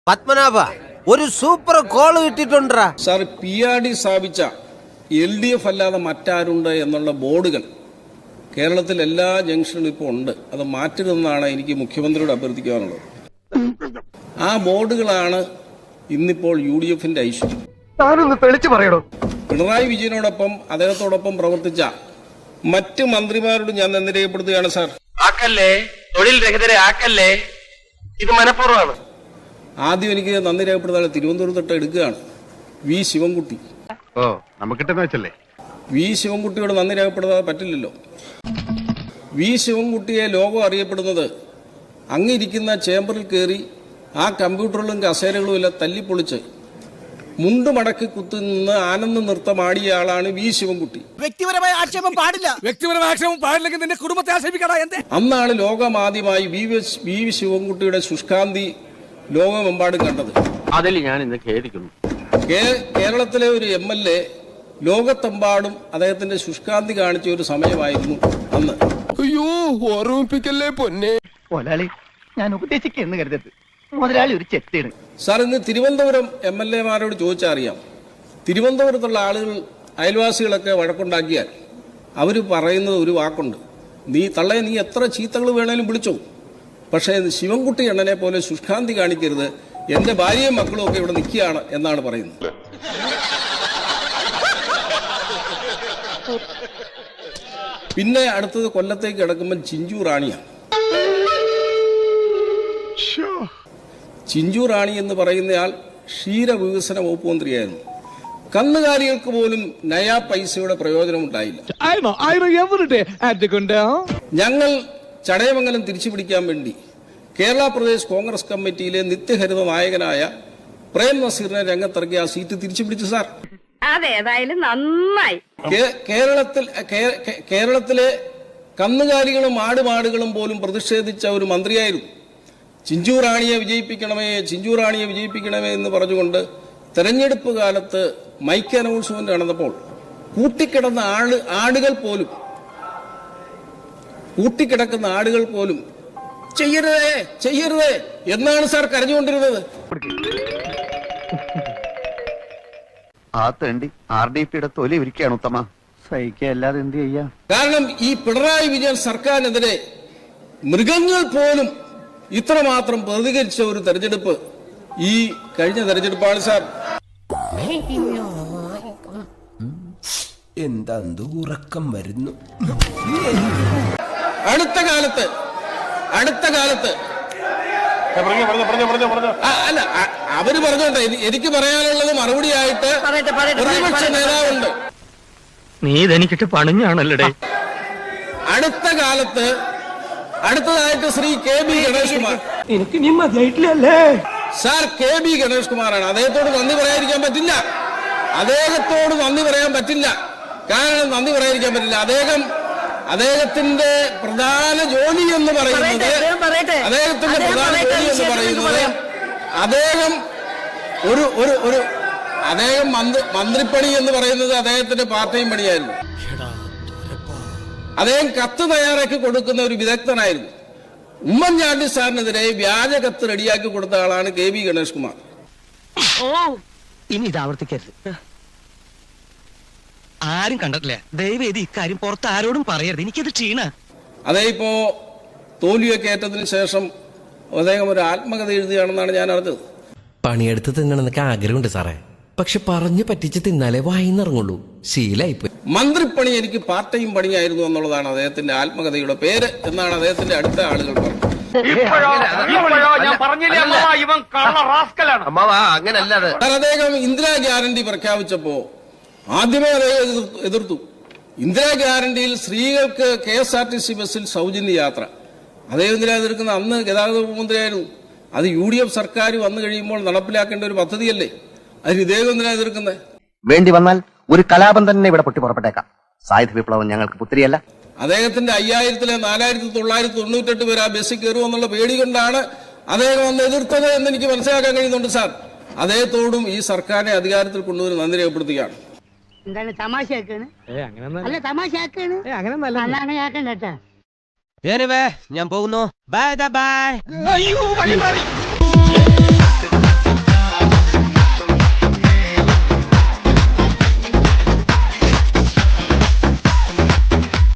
പത്മനാഭ ഒരു super call കിട്ടിട്ടുണ്ടാ sir. PRD സ്ഥാപിച്ച LDF അല്ലാതെ മറ്റാരുണ്ട് എന്നുള്ള ബോർഡുകൾ കേരളത്തിൽ എല്ലാ ജംഗ്ഷനിലും ഇപ്പോൾ ഉണ്ട്. അത് മാറ്റരുതെന്നാണ് എനിക്ക് മുഖ്യമന്ത്രിയോട് അഭ്യർത്ഥിക്കാനുള്ളത്. ആ ബോർഡുകളാണ് ഇന്നിപ്പോൾ UDFന്റെ ഐശ്വര്യം. പിണറായി വിജയനോടൊപ്പം അദ്ദേഹത്തോടൊപ്പം പ്രവർത്തിച്ച മറ്റ് മന്ത്രിമാരോട് ഞാൻ നന്ദി രേഖപ്പെടുത്തുകയാണ് സാർ. ആക്കല്ലേ, തൊഴിൽ രഹിതരെ ആക്കല്ലേ, ഇത് മനഃപൂർവ്വമാണ്. ആദ്യം എനിക്ക് നന്ദി രേഖപ്പെടുത്താൻ തിരുവനന്തപുരത്ത് എടുക്കുകയാണ് വി ശിവൻകുട്ടി. വി ശിവൻകുട്ടിയോട് നന്ദി രേഖപ്പെടുത്താൻ പറ്റില്ലല്ലോ. വി ശിവൻകുട്ടിയെ ലോകം അറിയപ്പെടുന്നത് അങ്ങിരിക്കുന്ന ചേംബറിൽ കയറി ആ കമ്പ്യൂട്ടറുകളും കസേരകളും എല്ലാം തല്ലിപ്പൊളിച്ച് മുണ്ട് മടക്കി കുത്തുനിന്ന് ആനന്ദ നൃത്തമാടിയ ആളാണ് വി ശിവൻകുട്ടി. വ്യക്തിപരമായ ആക്ഷേപം പാടില്ല. വ്യക്തിപരമായ ആക്ഷേപം പാടില്ലെങ്കിൽ നിന്റെ കുടുംബത്തെ ആക്ഷേപിക്കടാ. അന്നാണ് ലോകമാദ്യമായി വി ശിവൻകുട്ടിയുടെ ശുഷ്കാന്തി ലോകമെമ്പാടും കണ്ടത്. അതിൽ ഞാൻ ഇന്ന് ഖേദിക്കുന്നു. കേരളത്തിലെ ഒരു MLA ലോകത്തെമ്പാടും അദ്ദേഹത്തിന്റെ ശുഷ്കാന്തി കാണിച്ച ഒരു സമയമായിരുന്നു അന്ന്. അയ്യോ, ഓർമ്മിപ്പിക്കല്ലേ പൊന്നെ. മുതലാളി, ഞാൻ ഉപദേശിക്കുന്നു കരുതരുത്. മുതലാളി ഒരു ചെത്തിയാണ് സാർ. ഇന്ന് തിരുവനന്തപുരം MLA മാരോട് ചോദിച്ചാൽ അറിയാം. തിരുവനന്തപുരത്തുള്ള ആളുകൾ, അയൽവാസികളൊക്കെ വഴക്കുണ്ടാക്കിയാൽ അവർ പറയുന്നത് ഒരു വാക്കുണ്ട്: നീ എത്ര ചീത്തകൾ വേണേലും വിളിച്ചോ, പക്ഷേ ശിവൻകുട്ടി അണ്ണനെ പോലെ ശുഷ്കാന്തി കാണിക്കരുത്, എന്റെ ഭാര്യയും മക്കളും ഒക്കെ ഇവിടെ നിൽക്കുകയാണ് എന്നാണ് പറയുന്നത്. പിന്നെ അടുത്തത് കൊല്ലത്തേക്ക് കിടക്കുമ്പോൾ ചിഞ്ചു റാണിയാണ്. ചിഞ്ചു റാണി എന്ന് പറയുന്നയാൾ ക്ഷീരവികസന വകുപ്പ് മന്ത്രിയായിരുന്നു. കന്നുകാലികൾക്ക് പോലും നയാ പൈസയുടെ പ്രയോജനമുണ്ടായില്ല. ഞങ്ങൾ ചടയമംഗലം തിരിച്ചു പിടിക്കാൻ വേണ്ടി കേരള പ്രദേശ് കോൺഗ്രസ് കമ്മിറ്റിയിലെ നിത്യഹരിത നായകനായ പ്രേം നസീറിനെ രംഗത്തിറക്കി ആ സീറ്റ് തിരിച്ചു പിടിച്ചു സാർ. നന്നായി. കേരളത്തിലെ കന്നുകാലികളും ആടുമാടുകളും പോലും പ്രതിഷേധിച്ച ഒരു മന്ത്രിയായിരുന്നു. ചിഞ്ചു റാണിയെ വിജയിപ്പിക്കണമേ എന്ന് പറഞ്ഞുകൊണ്ട് തെരഞ്ഞെടുപ്പ് കാലത്ത് മൈക്ക് അനൗൺസ്മെന്റ് നടന്നപ്പോൾ കൂട്ടിക്കിടക്കുന്ന ആടുകൾ പോലും ചെയ്യരുതേ എന്നാണ് സാർ കരഞ്ഞുകൊണ്ടിരുന്നത്. ആ തേണ്ടി RDPയുടെ തൊലി ഇരിക്കുകയാണ് ഉത്തമ. സഹിക്കല്ലാതെ എന്ത് ചെയ്യാ? കാരണം ഈ പിണറായി വിജയൻ സർക്കാരിനെതിരെ മൃഗങ്ങൾ പോലും ഇത്രമാത്രം പ്രതികരിച്ച ഒരു തെരഞ്ഞെടുപ്പ് ഈ കഴിഞ്ഞ തെരഞ്ഞെടുപ്പാണ് സാർ. എന്താ ഉറക്കം വരുന്നു. അടുത്ത കാലത്ത് അല്ല, അവര് പറഞ്ഞോട്ടെ. എനിക്ക് പറയാനുള്ളത് മറുപടിയായിട്ട് പ്രതിപക്ഷ നേതാവുണ്ട്. നീ ഇതെനിക്കിട്ട് പണിഞ്ഞാണല്ലേ. അടുത്തതായിട്ട് ശ്രീ KB ഗണേഷ് കുമാർ. എനിക്ക് നീ മതിയായിട്ടില്ലല്ലേ സാർ? KB ഗണേഷ് കുമാറാണ്. അദ്ദേഹത്തോട് നന്ദി പറയാതിരിക്കാൻ പറ്റില്ല. കാരണം നന്ദി പറയാതിരിക്കാൻ പറ്റില്ല. അദ്ദേഹത്തിന്റെ പ്രധാന ജോലി എന്ന് പറയുന്നത് അദ്ദേഹം മന്ത്രിപ്പണി എന്ന് പറയുന്നത് അദ്ദേഹത്തിന്റെ പാർട്ടിയും പണിയായിരുന്നു. അദ്ദേഹം കത്ത് തയ്യാറാക്കി കൊടുക്കുന്ന ഒരു വിദഗ്ധനായിരുന്നു. ഉമ്മൻചാണ്ടി സാറിനെതിരെ വ്യാജ കത്ത് റെഡിയാക്കി കൊടുത്ത ആളാണ് KB ഗണേഷ് കുമാർ. ഇനി ഇത് ആവർത്തിക്കരുത്. ആരും കണ്ടിട്ടില്ല. ദയവേദി ഇക്കാര്യം പുറത്ത് ആരോടും പറയരുത്. എനിക്കത് ക്ഷീണ. അതേ ഇപ്പോ തോൽവിയൊക്കെ ഏറ്റതിനു ശേഷം അദ്ദേഹം ഒരു ആത്മകഥ എഴുതുകയാണെന്നാണ് ഞാൻ അറിഞ്ഞത്. പണിയെടുത്ത് തിന്നണമെന്നൊക്കെ ആഗ്രഹമുണ്ട് സാറേ, പക്ഷെ പറഞ്ഞു പറ്റിച്ച് തിന്നാലേ വായിന്നിറങ്ങുള്ളൂ. ശീലായിപ്പോയി. മന്ത്രിപ്പണി എനിക്ക് പാർട്ട് ടൈം പണിയായിരുന്നു എന്നുള്ളതാണ് അദ്ദേഹത്തിന്റെ ആത്മകഥയുടെ പേര് എന്നാണ് അദ്ദേഹത്തിന്റെ അടുത്ത ആളുകൾ പറഞ്ഞത്. അദ്ദേഹം ഇന്ദിരാ ഗ്യാരണ്ടി പ്രഖ്യാപിച്ചപ്പോ ആദ്യമേ അദ്ദേഹം എതിർത്തു. ഇന്ദിരാ ഗ്യാരണ്ടിയിൽ സ്ത്രീകൾക്ക് KSRTC ബസ്സിൽ സൗജന്യ യാത്ര. അദ്ദേഹം എന്തിനാ എതിർക്കുന്നത്? അന്ന് ഗതാഗത വകുപ്പ് മന്ത്രിയായിരുന്നു. അത് UDF സർക്കാർ വന്നു കഴിയുമ്പോൾ നടപ്പിലാക്കേണ്ട ഒരു പദ്ധതിയല്ലേ? അതിന് ഇദ്ദേഹം എന്തിനാ എതിർക്കുന്നത്? വേണ്ടി വന്നാൽ ഒരു കലാപം തന്നെ ഇവിടെ പൊട്ടി പുറപ്പെട്ടേക്കാം. സായുധ വിപ്ലവം ഞങ്ങൾക്ക് പുത്തിരിയല്ല. അദ്ദേഹത്തിന്റെ 5000-ലെ 4998 പേര് ആ ബസ്സിൽ കയറുമെന്നുള്ള പേടി കൊണ്ടാണ് അദ്ദേഹം അന്ന് എതിർത്തത് എന്ന് എനിക്ക് മനസ്സിലാക്കാൻ കഴിയുന്നുണ്ട് സാർ. അദ്ദേഹത്തോടും ഈ സർക്കാരിനെ അധികാരത്തിൽ കൊണ്ടുവന്ന് നന്ദി രേഖപ്പെടുത്തുകയാണ്. എന്താണ് തമാശയാക്കാണ്? അല്ല തമാശയാക്കാണ്. അങ്ങനെ ഞാൻ പോകുന്നു. ബൈ.